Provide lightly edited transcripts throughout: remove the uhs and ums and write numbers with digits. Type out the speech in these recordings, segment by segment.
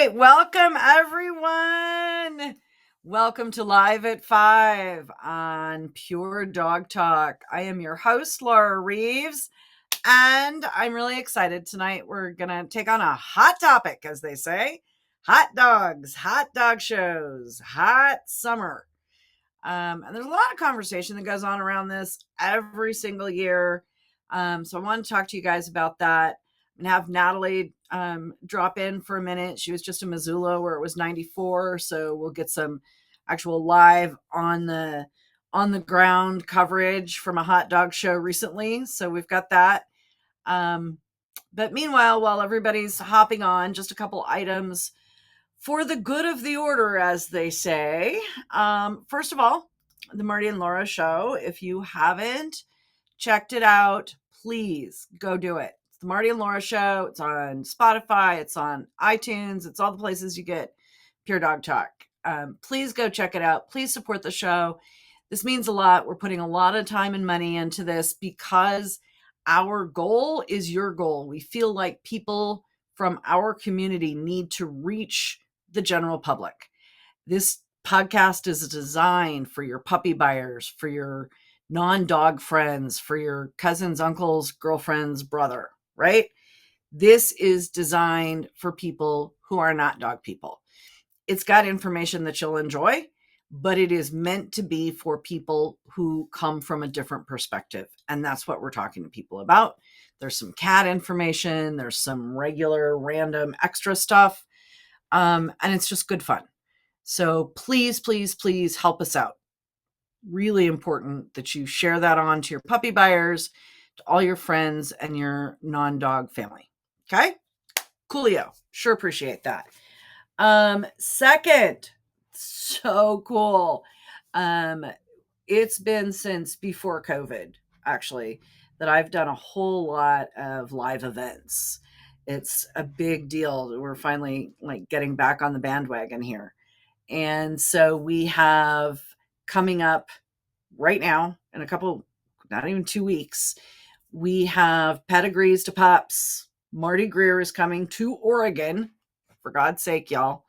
right, welcome everyone. Welcome to Live at 5 on Pure Dog Talk. I am your host, Laura Reeves, and I'm really excited tonight. We're going to take on a hot topic, as they say. Hot dogs, hot dog shows, hot summer. And there's a lot of conversation that goes on around this every single year. So I want to talk to you guys about that and have Natalie drop in for a minute. She was just in Missoula where it was 94. So we'll get some actual live on the ground coverage from a hot dog show recently. So we've got that. But meanwhile, while everybody's hopping on, just a couple items for the good of the order, as they say. First of all, the Marty and Laura Show. If you haven't checked it out, please go do it. It's the Marty and Laura Show. It's on Spotify. It's on iTunes. It's all the places you get Pure Dog Talk. Please go check it out. Please support the show. This means a lot. We're putting a lot of time and money into this because our goal is your goal. We feel like people from our community need to reach the general public. This podcast is designed for your puppy buyers, for your non-dog friends, for your cousins, uncles, girlfriends, brother, right? This is designed for people who are not dog people. It's got information that you'll enjoy, but it is meant to be for people who come from a different perspective. And that's what we're talking to people about. There's some cat information. There's some regular random extra stuff. And it's just good fun. So please, please, please help us out. Really important that you share that on to your puppy buyers, to all your friends and your non-dog family. Okay? Coolio. Sure appreciate that. Second, so cool. It's been since before COVID, actually, that I've done a whole lot of live events. It's a big deal. We're finally getting back on the bandwagon here. And so we have coming up right now in a couple, not even 2 weeks, we have Pedigrees to Pups. Marty Greer is coming to Oregon. For God's sake, y'all.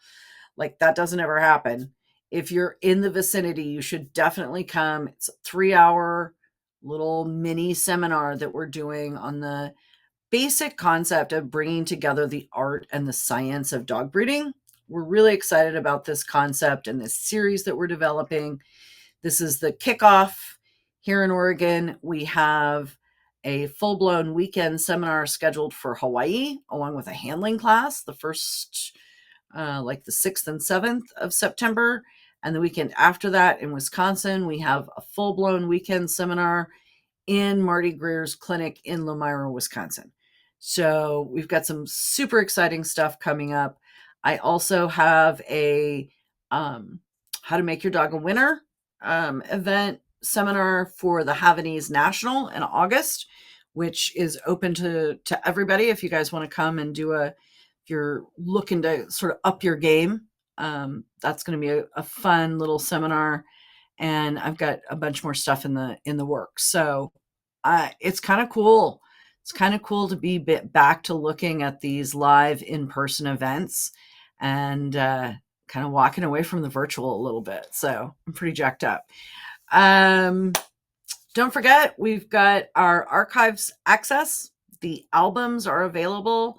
That doesn't ever happen. If you're in the vicinity, you should definitely come. It's a 3-hour little mini seminar that we're doing on the basic concept of bringing together the art and the science of dog breeding. We're really excited about this concept and this series that we're developing. This is the kickoff here in Oregon. We have a full-blown weekend seminar scheduled for Hawaii, along with a handling class, the first, the 6th and 7th of September. And the weekend after that in Wisconsin, we have a full-blown weekend seminar in Marty Greer's clinic in Lomira, Wisconsin. So we've got some super exciting stuff coming up. I also have a How to Make Your Dog a Winner event seminar for the Havanese National in August, which is open to everybody. If you guys want to come and do if you're looking to sort of up your game, that's going to be a fun little seminar. And I've got a bunch more stuff in the works. So it's kind of cool. It's kind of cool to be back to looking at these live in-person events and kind of walking away from the virtual a little bit. So I'm pretty jacked up. Don't forget, we've got our archives access. The albums are available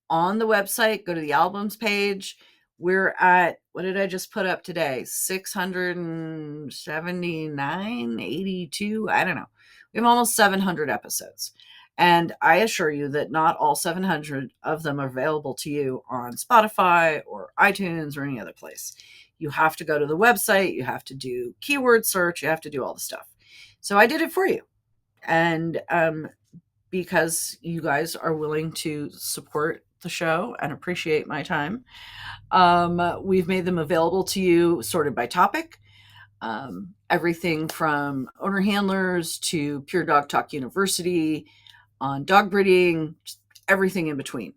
on the website. Go to the albums page. We're at, what did I just put up today? 679, 82. I don't know. We have almost 700 episodes. And I assure you that not all 700 of them are available to you on Spotify or iTunes or any other place. You have to go to the website. You have to do keyword search. You have to do all the stuff. So I did it for you. And because you guys are willing to support the show and appreciate my time, we've made them available to you sorted by topic. Everything from owner handlers to Pure Dog Talk University on dog breeding, everything in between.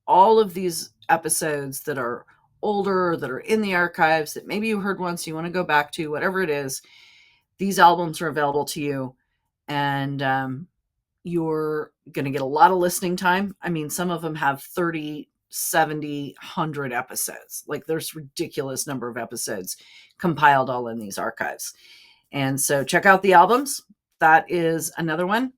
All of these episodes that are older, that are in the archives, that maybe you heard once, you want to go back to, whatever it is, these albums are available to you. And you're going to get a lot of listening time. I mean, some of them have 30 70, 100 episodes. Like there's ridiculous number of episodes compiled all in these archives. And so check out the albums. That is another one.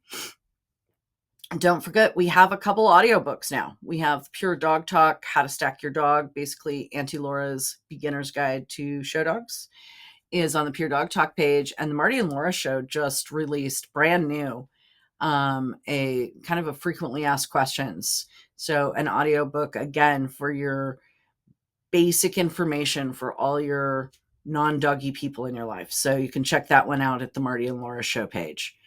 Don't forget, we have a couple audiobooks now. We have Pure Dog Talk, How to Stack Your Dog, basically Auntie Laura's Beginner's Guide to Show Dogs, is on the Pure Dog Talk page. And the Marty and Laura Show just released brand new, a kind of a frequently asked questions. So an audiobook, again, for your basic information for all your non-doggy people in your life. So you can check that one out at the Marty and Laura Show page.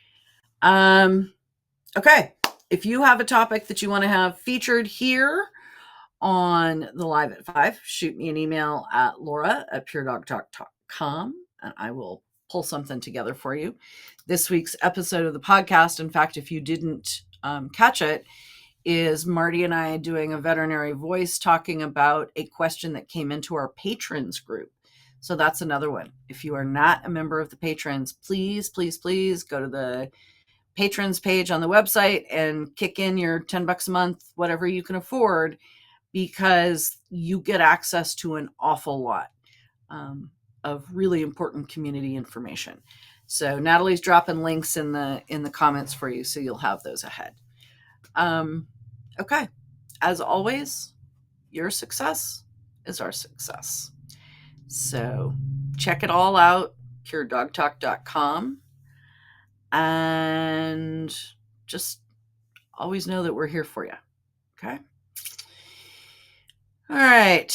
Okay. If you have a topic that you want to have featured here on the Live at 5, shoot me an email at laura@puredogtalk.com and I will pull something together for you. This week's episode of the podcast, in fact, if you didn't catch it, is Marty and I doing a veterinary voice talking about a question that came into our patrons group. So that's another one. If you are not a member of the patrons, please, please, please go to the patrons page on the website and kick in your $10 a month, whatever you can afford, because you get access to an awful lot of really important community information. So Natalie's dropping links in the comments for you, so you'll have those ahead. Okay. As always, your success is our success. So check it all out, puredogtalk.com. And just always know that we're here for you. Okay. All right.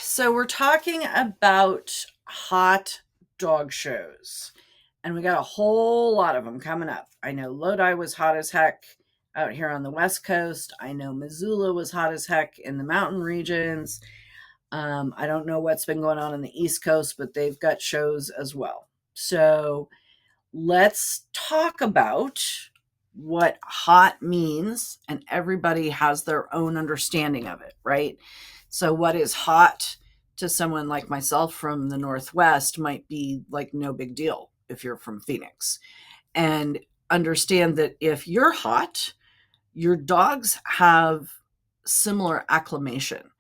So we're talking about hot dog shows, and we got a whole lot of them coming up. I know Lodi was hot as heck out here on the West Coast. I know Missoula was hot as heck in the mountain regions. I don't know what's been going on in the East Coast, but they've got shows as well. So let's talk about what hot means, and everybody has their own understanding of it, right? So what is hot to someone like myself from the Northwest might be like no big deal if you're from Phoenix. And understand that if you're hot, your dogs have similar acclimation.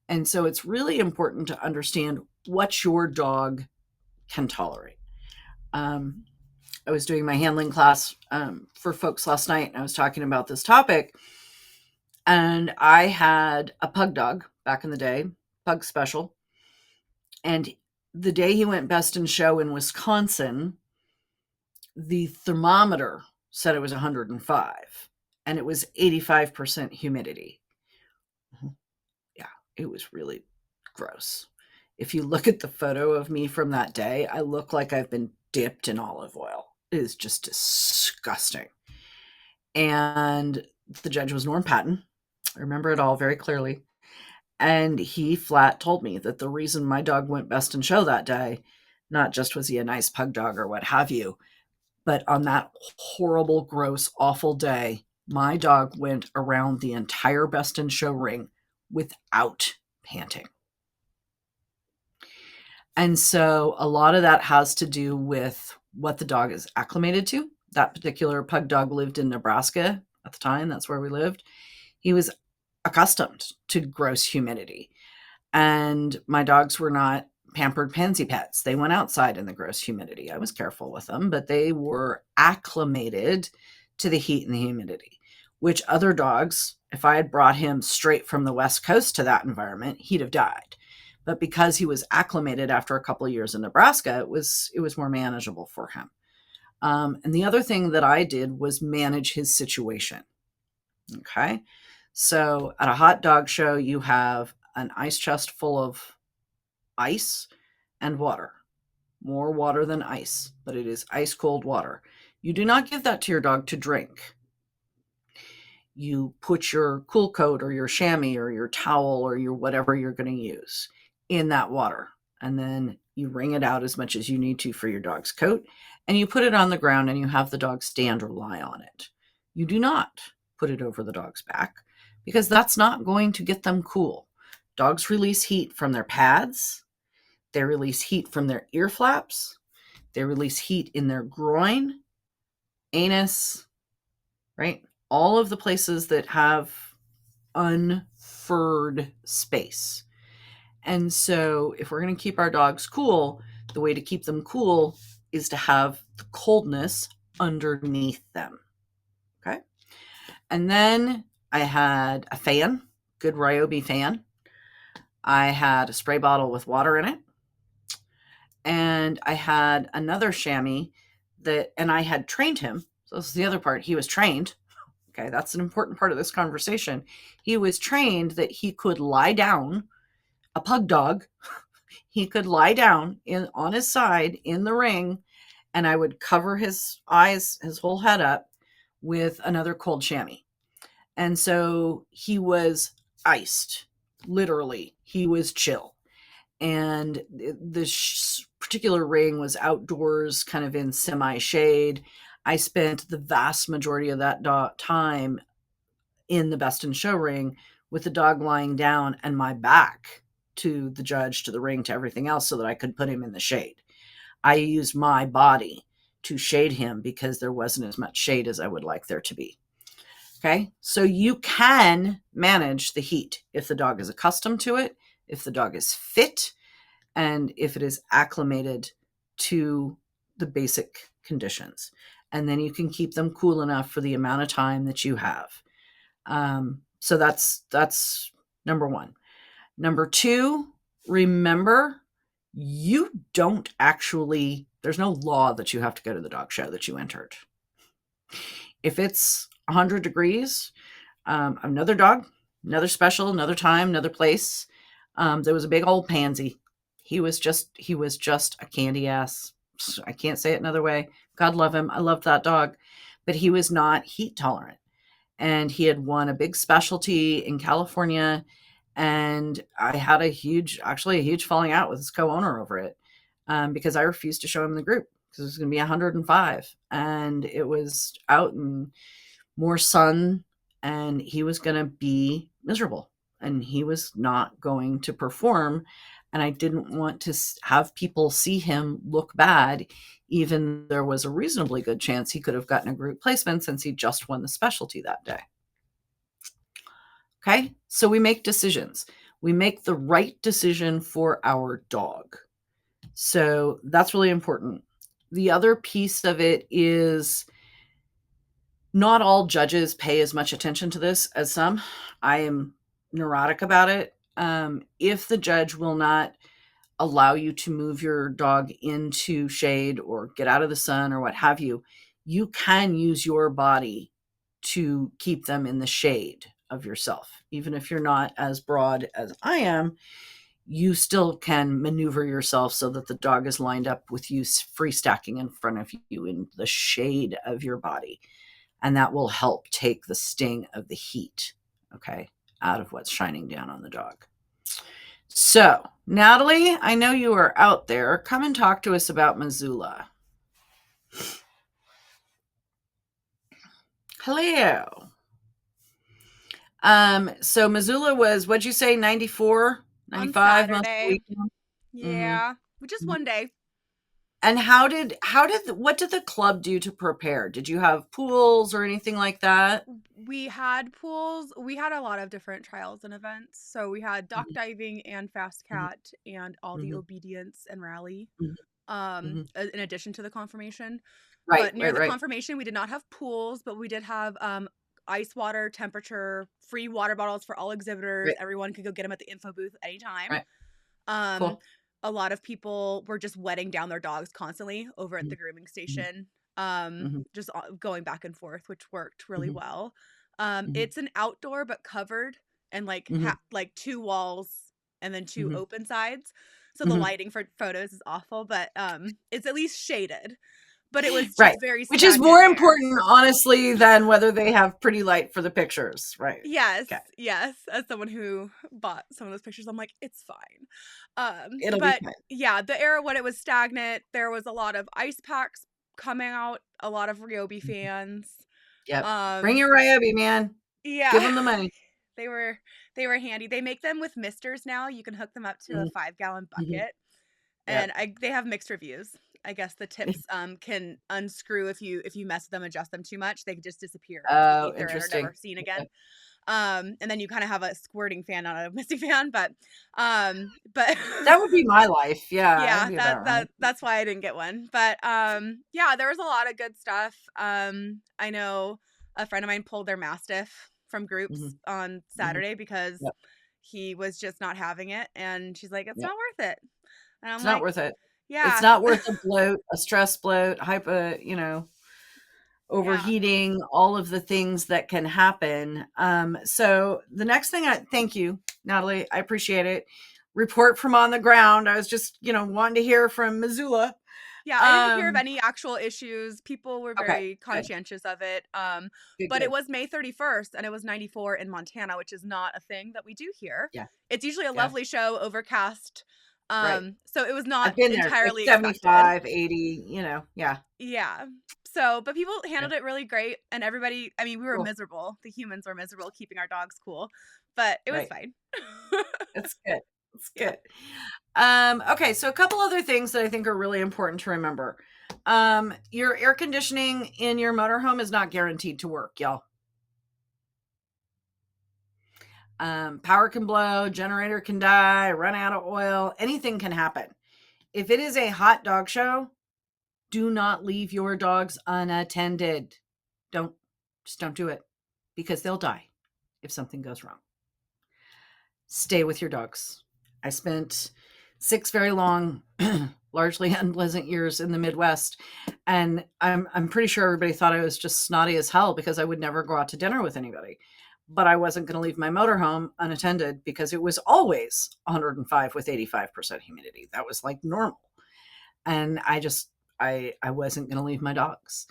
And so it's really important to understand what your dog can tolerate. I was doing my handling class for folks last night, and I was talking about this topic. And I had a pug dog back in the day, pug special. And the day he went best in show in Wisconsin, the thermometer said it was 105, and it was 85% humidity. Yeah, it was really gross. If you look at the photo of me from that day, I look like I've been dipped in olive oil. It is just disgusting. And the judge was Norm Patton. I remember it all very clearly. And he flat told me that the reason my dog went best in show that day, not just was he a nice pug dog or what have you, but on that horrible, gross, awful day, my dog went around the entire best in show ring without panting. And so a lot of that has to do with what the dog is acclimated to. That particular pug dog lived in Nebraska at the time. That's where we lived. He was accustomed to gross humidity. And my dogs were not pampered pansy pets. They went outside in the gross humidity. I was careful with them, but they were acclimated to the heat and the humidity, which other dogs, if I had brought him straight from the West Coast to that environment, he'd have died. But because he was acclimated after a couple of years in Nebraska, it was more manageable for him. And the other thing that I did was manage his situation. Okay. So at a hot dog show, you have an ice chest full of ice and water. More water than ice, but it is ice cold water. You do not give that to your dog to drink. You put your cool coat or your chamois or your towel or your whatever you're going to use in that water. And then you wring it out as much as you need to for your dog's coat. And you put it on the ground and you have the dog stand or lie on it. You do not put it over the dog's back because that's not going to get them cool. Dogs release heat from their pads. They release heat from their ear flaps. They release heat in their groin, anus, right? All of the places that have preferred space. And so if we're going to keep our dogs cool, the way to keep them cool is to have the coldness underneath them. Okay. And then I had a fan, good Ryobi fan. I had a spray bottle with water in it. And I had another chamois and I had trained him. So this is the other part. He was trained. Okay. That's an important part of this conversation. He was trained that he could lie down, a pug dog. He could lie down on his side in the ring, and I would cover his eyes, his whole head up with another cold chamois. And so he was iced, literally. He was chill. And the particular ring was outdoors, kind of in semi-shade. I spent the vast majority of that time in the Best in Show ring with the dog lying down and my back to the judge, to the ring, to everything else, so that I could put him in the shade. I used my body to shade him because there wasn't as much shade as I would like there to be. Okay. So you can manage the heat if the dog is accustomed to it, if the dog is fit, and if it is acclimated to the basic conditions. And then you can keep them cool enough for the amount of time that you have. So that's number one. Number two, remember, you don't actually, there's no law that you have to go to the dog show that you entered. If it's 100 degrees, another dog, another special, another time, another place. There was a big old pansy. He was just a candy ass. I can't say it another way. God love him. I loved that dog, but he was not heat tolerant. And he had won a big specialty in California. And I had a huge falling out with his co-owner over it, because I refused to show him the group because it was going to be 105 and it was out in more sun and he was going to be miserable and he was not going to perform. And I didn't want to have people see him look bad, even there was a reasonably good chance he could have gotten a group placement since he just won the specialty that day. Okay, so we make decisions. We make the right decision for our dog. So that's really important. The other piece of it is not all judges pay as much attention to this as some. I am neurotic about it. If the judge will not allow you to move your dog into shade or get out of the sun or what have you, you can use your body to keep them in the shade of yourself. Even if you're not as broad as I am, you still can maneuver yourself so that the dog is lined up with you free stacking in front of you in the shade of your body. And that will help take the sting of the heat, okay, out of what's shining down on the dog. So, Natalie, I know you are out there. Come and talk to us about Missoula. Hello. So Missoula was, what'd you say, 94, 95 months a week? Yeah, just one day. And what did the club do to prepare? Did you have pools or anything like that? We had pools. We had a lot of different trials and events. So we had dock diving and fast cat and all the obedience and rally, in addition to the confirmation. Right. But near the confirmation, we did not have pools, but we did have ice water, temperature, free water bottles for all exhibitors. Right. Everyone could go get them at the info booth anytime. Right. Cool. A lot of people were just wetting down their dogs constantly over at the grooming station, just going back and forth, which worked really well. It's an outdoor but covered and like 2 walls and then 2 open sides. So the lighting for photos is awful, but it's at least shaded. But it was just very which is more important, honestly, than whether they have pretty light for the pictures, right? Yes, yes. As someone who bought some of those pictures, I'm like, it's fine. It'll be fine. Yeah, the era when it was stagnant, there was a lot of ice packs coming out, a lot of Ryobi fans. Yep. Bring your Ryobi, man. Yeah. Give them the money. They were handy. They make them with misters now. You can hook them up to a 5-gallon bucket. And they have mixed reviews. I guess the tips can unscrew if you mess with them, adjust them too much. They could just disappear. Oh, interesting. Or never seen again. And then you kind of have a squirting fan, not a misting fan, but That would be my life. Yeah, that'd yeah, be about right. that's why I didn't get one. But yeah, there was a lot of good stuff. I know a friend of mine pulled their mastiff from groups on Saturday because Yep. he was just not having it, and she's like, "It's Yep. not worth it." And I'm It's not like, worth it. It's "Yeah, not worth a bloat, a stress bloat, yeah, overheating, all of the things that can happen. So the next thing thank you, Natalie. I appreciate it. Report from on the ground. I was just, wanting to hear from Missoula. yeah." I didn't hear of any actual issues. People were Okay, very good, conscientious of it. good, But it good. was May 31st, and it was 94 in Montana, which is not a thing that we do here. Yeah, It's usually a yeah, lovely show, overcast. right. So it was not I've been there. It's like entirely expected. 75, 80, yeah. Yeah. So, but people Yeah, handled it really great, and everybody, I mean, we were cool. miserable. The humans were miserable keeping our dogs cool, but it was Right. fine. It's good. It's Yeah. good. Okay, so a couple other things that I think are really important to remember. Your air conditioning in your motorhome is not guaranteed to work, y'all. Power can blow, generator can die, run out of oil, anything can happen. If it is a hot dog show, do not leave your dogs unattended. Just don't do it because they'll die if something goes wrong. Stay with your dogs. I spent 6 very long, largely unpleasant years in the Midwest, and I'm pretty sure everybody thought I was just snotty as hell because I would never go out to dinner with anybody. But I wasn't going to leave my motorhome unattended because it was always 105 with 85% humidity. That was like normal. And I wasn't going to leave my dogs.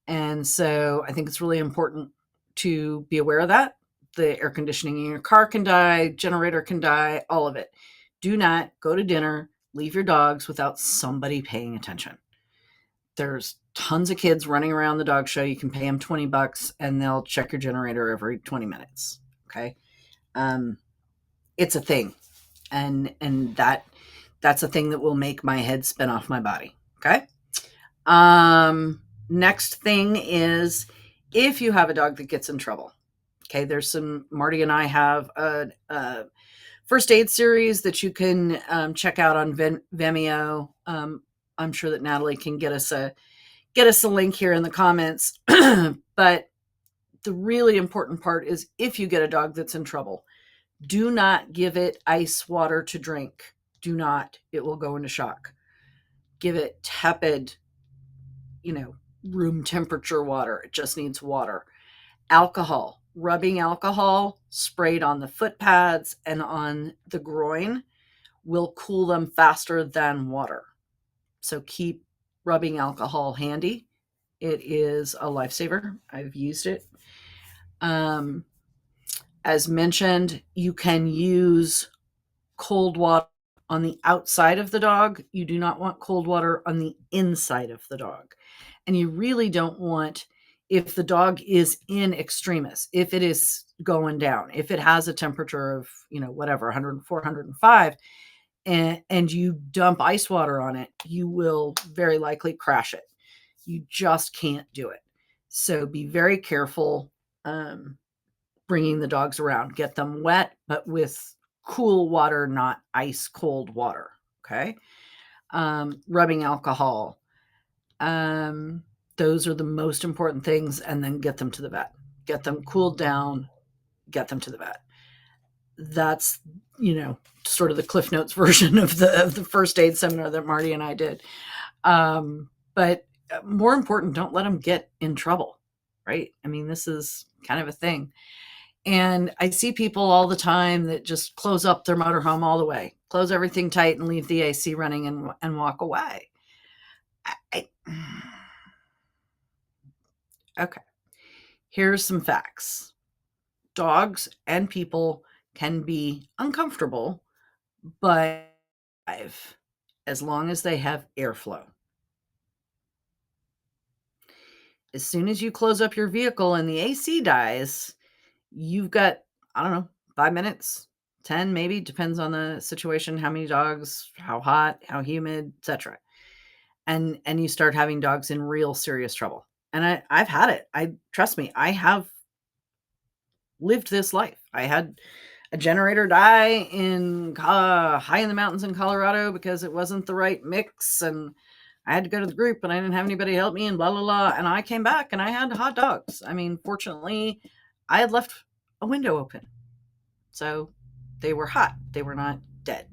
And so I think it's really important to be aware of that. The air conditioning in your car can die, generator can die, all of it. Do not go to dinner, leave your dogs without somebody paying attention. There's tons of kids running around the dog show. You can pay them $20 and they'll check your generator every 20 minutes. Okay. It's a thing. And that's a thing that will make my head spin off my body. Okay. Next thing is if you have a dog that gets in trouble. Okay, there's some Marty and I have a first aid series that you can check out on Vimeo. I'm sure that Natalie can get us a link here in the comments. But the really important part is if you get a dog that's in trouble, do not give it ice water to drink. Do not. It will go into shock. Give it tepid, room temperature water. It just needs water. Alcohol, rubbing alcohol sprayed on the foot pads and on the groin will cool them faster than water. So keep rubbing alcohol handy. It is a lifesaver. I've used it. As mentioned, you can use cold water on the outside of the dog. You do not want cold water on the inside of the dog. And you really don't want, if the dog is in extremis, if it is going down, if it has a temperature of, whatever, 104, 105, and you dump ice water on it, you will very likely crash it. You just can't do it. So be very careful bringing the dogs around. Get them wet, but with cool water, not ice cold water. Okay. Rubbing alcohol. Those are the most important things. And then get them to the vet. Get them cooled down. Get them to the vet. That's sort of the Cliff Notes version of the first aid seminar that Marty and I did. But more important, don't let them get in trouble. Right? I mean, this is kind of a thing. And I see people all the time that just close up their motorhome all the way, close everything tight and leave the AC running and walk away. Okay. Here's some facts. Dogs and people can be uncomfortable, but as long as they have airflow. As soon as you close up your vehicle and the AC dies, you've got, I don't know, 5 minutes, 10 maybe, depends on the situation, how many dogs, how hot, how humid, etc. And you start having dogs in real serious trouble. And I've had it. Trust me, I have lived this life. I had a generator die in high in the mountains in Colorado because it wasn't the right mix, and I had to go to the group and I didn't have anybody help me and blah, blah, blah. And I came back and I had hot dogs. I mean, fortunately, I had left a window open. So they were hot. They were not dead.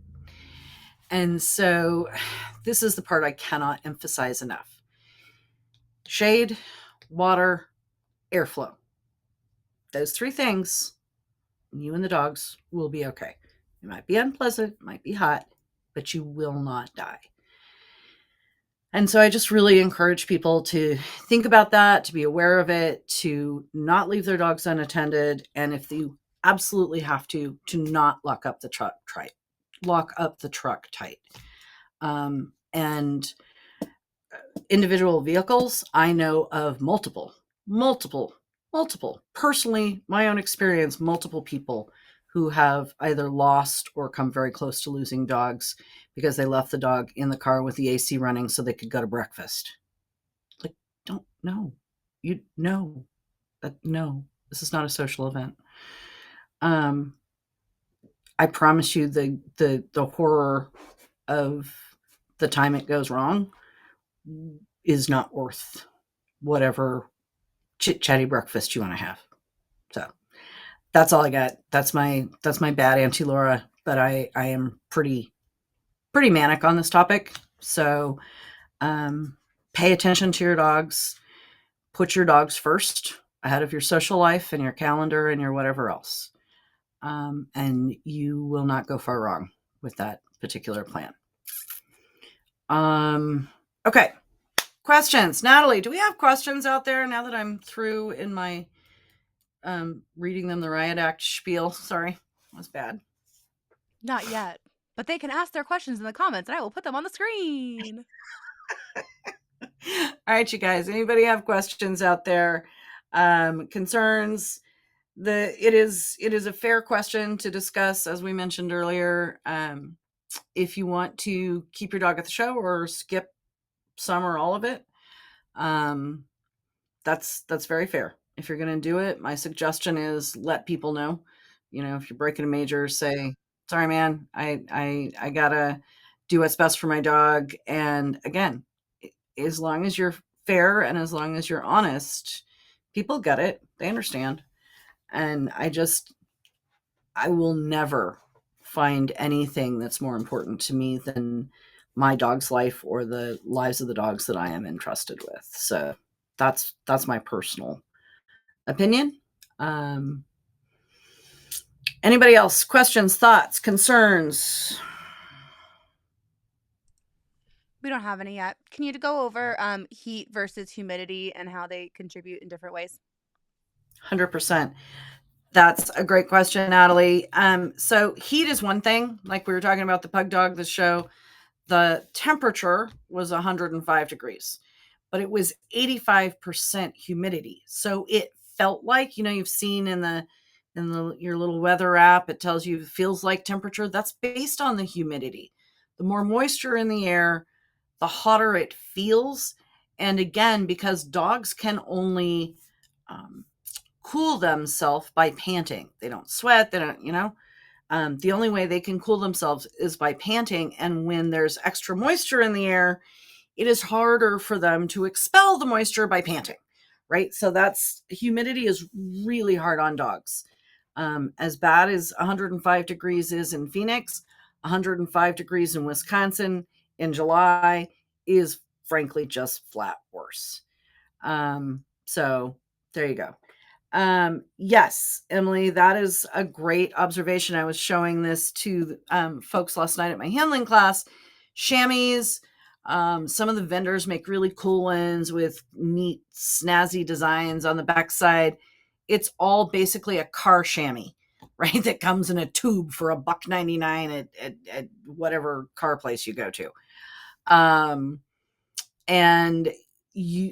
And so this is the part I cannot emphasize enough. Shade, water, airflow. Those three things, you and the dogs will be okay. It might be unpleasant, it might be hot, but you will not die. And so I just really encourage people to think about that, to be aware of it, to not leave their dogs unattended. And if you absolutely have to not lock up the truck tight. And individual vehicles, I know of multiple, personally, my own experience, multiple people who have either lost or come very close to losing dogs because they left the dog in the car with the AC running so they could go to breakfast. Like, don't know. You know that no, this is not a social event. I promise you the horror of the time it goes wrong is not worth whatever chit-chatty breakfast you want to have. So that's all I got. That's my bad Auntie Laura, but I am pretty manic on this topic. So pay attention to your dogs. Put your dogs first ahead of your social life and your calendar and your whatever else. And you will not go far wrong with that particular plan. Okay. Questions. Natalie, do we have questions out there now that I'm through in my reading them the Riot Act spiel? Sorry, that was bad. Not yet, but they can ask their questions in the comments and I will put them on the screen. All right, you guys, anybody have questions out there? Concerns? It is a fair question to discuss, as we mentioned earlier. If you want to keep your dog at the show or skip some or all of it, that's very fair. If you're going to do it, my suggestion is let people know. You know, if you're breaking a major, say, sorry, man, I gotta do what's best for my dog. And again, as long as you're fair and as long as you're honest, people get it. They understand. And I will never find anything that's more important to me than my dog's life or the lives of the dogs that I am entrusted with. So that's my personal opinion. Anybody else? Questions, thoughts, concerns? We don't have any yet. Can you go over heat versus humidity and how they contribute in different ways? 100%. That's a great question, Natalie. So heat is one thing, like we were talking about the pug dog, the show. The temperature was 105 degrees, but it was 85% humidity. So it felt like, you've seen in your little weather app, it tells you it feels like temperature. That's based on the humidity. The more moisture in the air, the hotter it feels. And again, because dogs can only cool themselves by panting. They don't sweat. They don't, the only way they can cool themselves is by panting. And when there's extra moisture in the air, it is harder for them to expel the moisture by panting, right? So humidity is really hard on dogs. As bad as 105 degrees is in Phoenix, 105 degrees in Wisconsin in July is frankly just flat worse. So there you go. Yes, Emily, that is a great observation. I was showing this to folks last night at my handling class. Chamois, some of the vendors make really cool ones with neat, snazzy designs on the backside. It's all basically a car chamois, right? That comes in a tube for $1.99 at whatever car place you go to. And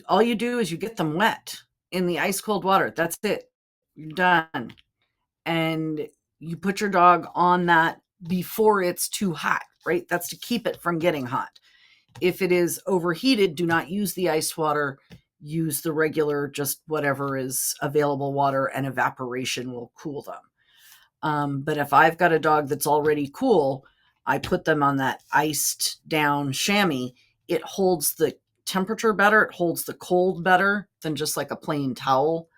all you do is you get them wet in the ice cold water. That's it. You're done. And you put your dog on that before it's too hot, right? That's to keep it from getting hot. If it is overheated, do not use the ice water. use the regular, just whatever is available water, and evaporation will cool them. But if I've got a dog that's already cool, I put them on that iced down chamois. It holds the temperature better. It holds the cold better than just like a plain towel.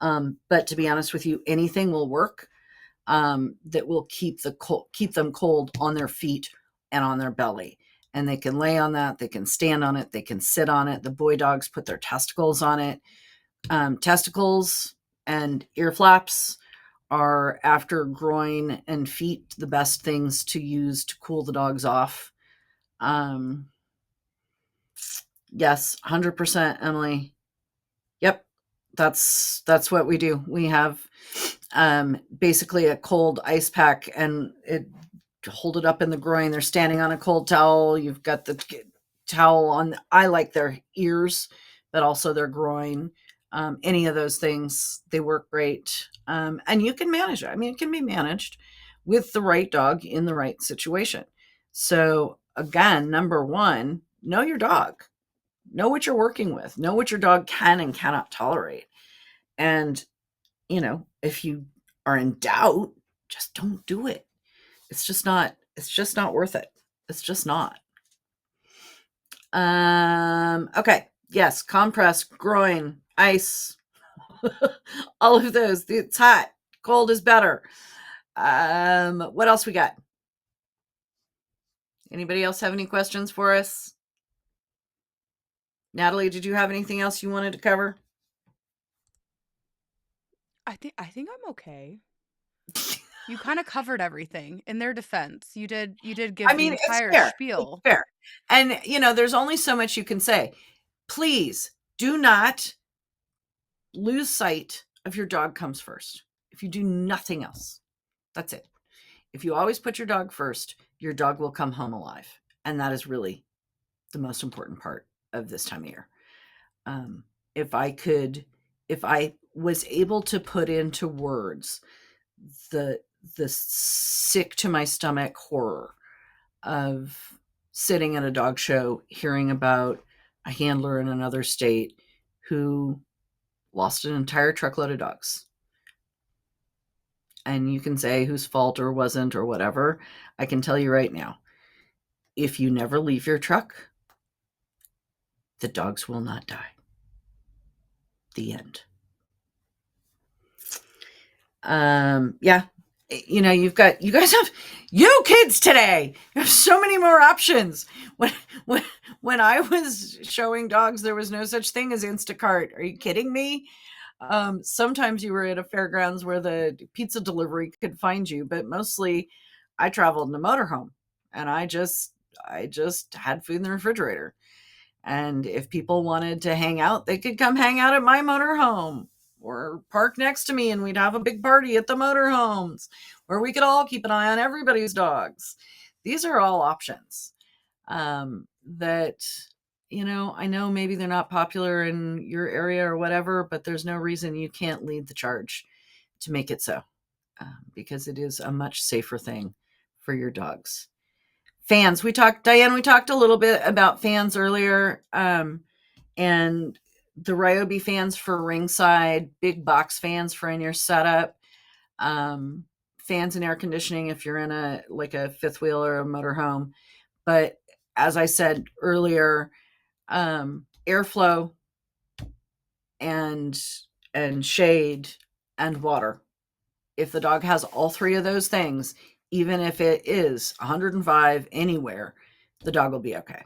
But to be honest with you, anything will work that will keep them cold on their feet and on their belly. And they can lay on that. They can stand on it. They can sit on it. The boy dogs put their testicles on it. Testicles and ear flaps are, after groin and feet, the best things to use to cool the dogs off. Yes, 100%, Emily. Yep, that's what we do. We have basically a cold ice pack, and it hold it up in the groin. They're standing on a cold towel. You've got the towel on. I like their ears, but also their groin. Any of those things, they work great. And you can manage it. I mean, it can be managed with the right dog in the right situation. So again, number one, know your dog. Know what you're working with. Know what your dog can and cannot tolerate. And, if you are in doubt, just don't do it. It's just not worth it. It's just not. Okay. Yes. Compress, groin, ice, all of those. It's hot. Cold is better. What else we got? Anybody else have any questions for us? Natalie, did you have anything else you wanted to cover? I think I'm okay. You kind of covered everything in their defense. You did give the entire spiel. It's fair. And there's only so much you can say. Please do not lose sight of your dog comes first. If you do nothing else, that's it. If you always put your dog first, your dog will come home alive. And that is really the most important part of this time of year. If I was able to put into words the sick to my stomach horror of sitting at a dog show, hearing about a handler in another state who lost an entire truckload of dogs. And you can say whose fault or wasn't or whatever. I can tell you right now, if you never leave your truck, the dogs will not die. The end. Yeah. You guys have kids today. You have so many more options. When I was showing dogs, there was no such thing as Instacart. Are you kidding me? Sometimes you were at a fairgrounds where the pizza delivery could find you, but mostly I traveled in a motorhome, and I just had food in the refrigerator. And if people wanted to hang out, they could come hang out at my motorhome or park next to me, and we'd have a big party at the motorhomes where we could all keep an eye on everybody's dogs. These are all options that, I know maybe they're not popular in your area or whatever, but there's no reason you can't lead the charge to make it so, because it is a much safer thing for your dogs. Fans. Diane, we talked a little bit about fans earlier, and the Ryobi fans for ringside, big box fans for in your setup, fans and air conditioning if you're in a fifth wheel or a motorhome. But as I said earlier, airflow and shade and water. If the dog has all three of those things, even if it is 105 anywhere, the dog will be okay.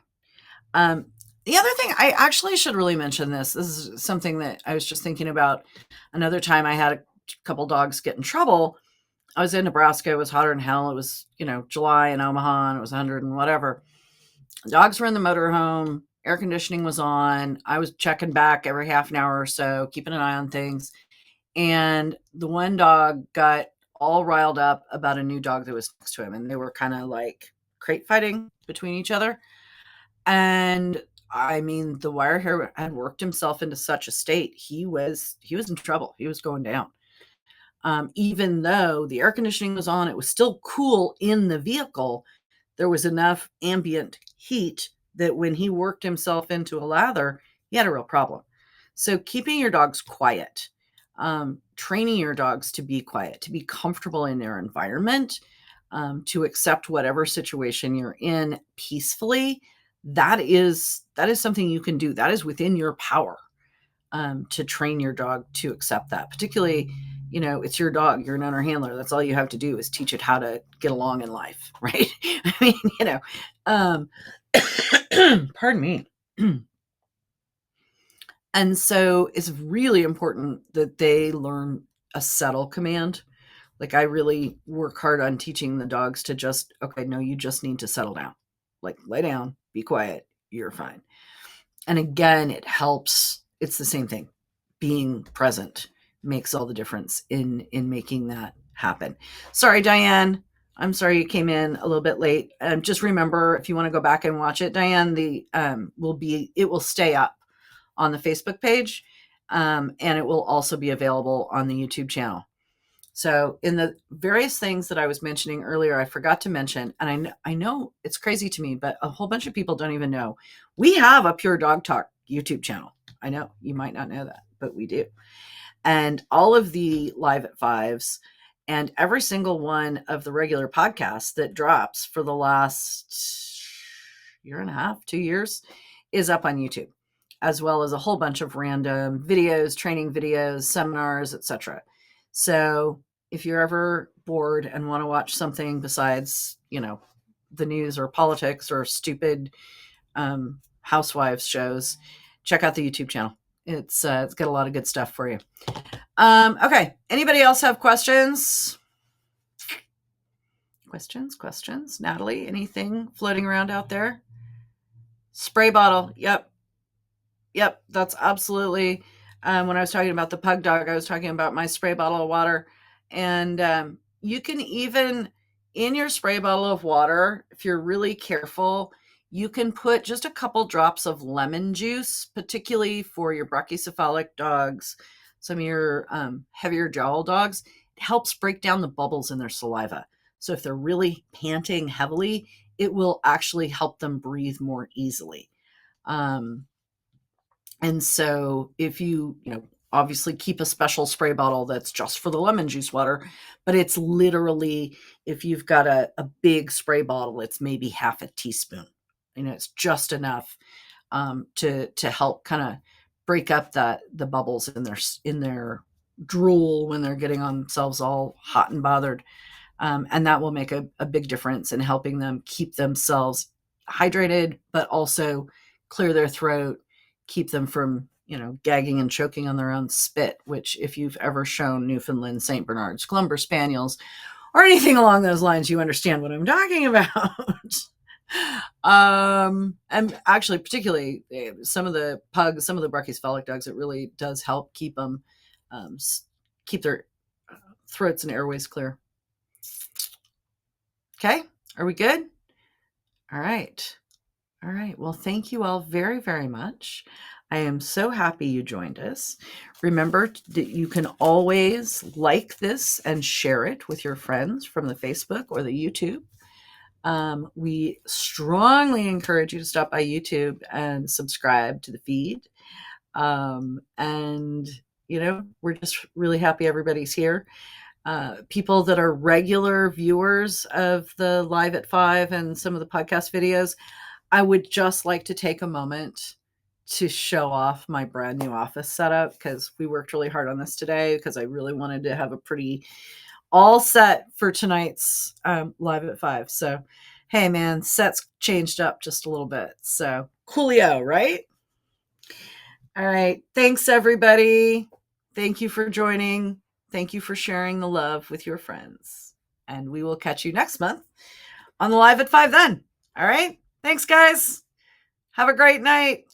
The other thing, I actually should really mention this. This is something that I was just thinking about. Another time I had a couple dogs get in trouble. I was in Nebraska. It was hotter than hell. It was, July in Omaha, and it was 100 and whatever. The dogs were in the motorhome. Air conditioning was on. I was checking back every half an hour or so, keeping an eye on things. And the one dog got all riled up about a new dog that was next to him. And they were kind of like crate fighting between each other. And I mean, the wire hair had worked himself into such a state. He was in trouble. He was going down. Even though the air conditioning was on, it was still cool in the vehicle. There was enough ambient heat that when he worked himself into a lather, he had a real problem. So keeping your dogs quiet, training your dogs to be quiet, to be comfortable in their environment, to accept whatever situation you're in peacefully, that is something you can do. That is within your power, to train your dog to accept that. Particularly, it's your dog, you're an owner handler. That's all you have to do is teach it how to get along in life, right? I mean, pardon me. And so it's really important that they learn a settle command. Like, I really work hard on teaching the dogs to just, okay, no, you just need to settle down. Like, lay down, be quiet, you're fine. And again, it helps. It's the same thing. Being present makes all the difference in making that happen. Sorry, Diane. I'm sorry you came in a little bit late. Just remember, if you want to go back and watch it, Diane, it will stay up on the Facebook page, and it will also be available on the YouTube channel. So in the various things that I was mentioning earlier, I forgot to mention, and I know it's crazy to me, but a whole bunch of people don't even know, we have a Pure Dog Talk YouTube channel. I know you might not know that, but we do. And all of the Live at Fives and every single one of the regular podcasts that drops for the last year and a half, 2 years, is up on YouTube, as well as a whole bunch of random videos, training videos, seminars, etc. So if you're ever bored and want to watch something besides, the news or politics or stupid housewives shows, check out the YouTube channel. It's got a lot of good stuff for you. Okay. Anybody else have questions? Questions? Natalie, anything floating around out there? Spray bottle. Yep. That's absolutely. When I was talking about the pug dog, I was talking about my spray bottle of water. And you can even, in your spray bottle of water, if you're really careful, you can put just a couple drops of lemon juice, particularly for your brachycephalic dogs, some of your heavier jowl dogs. It helps break down the bubbles in their saliva. So if they're really panting heavily, it will actually help them breathe more easily. And so if you obviously keep a special spray bottle that's just for the lemon juice water, but it's literally, if you've got a big spray bottle, it's maybe half a teaspoon. It's just enough to help kind of break up the bubbles in their drool when they're getting on themselves all hot and bothered. And that will make a big difference in helping them keep themselves hydrated, but also clear their throat, keep them from gagging and choking on their own spit, which, if you've ever shown Newfoundland, St. Bernards, Clumber Spaniels, or anything along those lines, you understand what I'm talking about. And actually, particularly some of the pugs, some of the brachycephalic dogs, it really does help keep them, keep their throats and airways clear. Okay, are we good? All right. Well, thank you all very, very much. I am so happy you joined us. Remember that you can always like this and share it with your friends from the Facebook or the YouTube. We strongly encourage you to stop by YouTube and subscribe to the feed. And, we're just really happy everybody's here. People that are regular viewers of the Live at 5 and some of the podcast videos, I would just like to take a moment to show off my brand new office setup, because we worked really hard on this today, because I really wanted to have a pretty all set for tonight's Live at 5. So, hey man, set's changed up just a little bit. So coolio, right? All right. Thanks, everybody. Thank you for joining. Thank you for sharing the love with your friends. And we will catch you next month on the Live at 5 then. All right. Thanks, guys. Have a great night.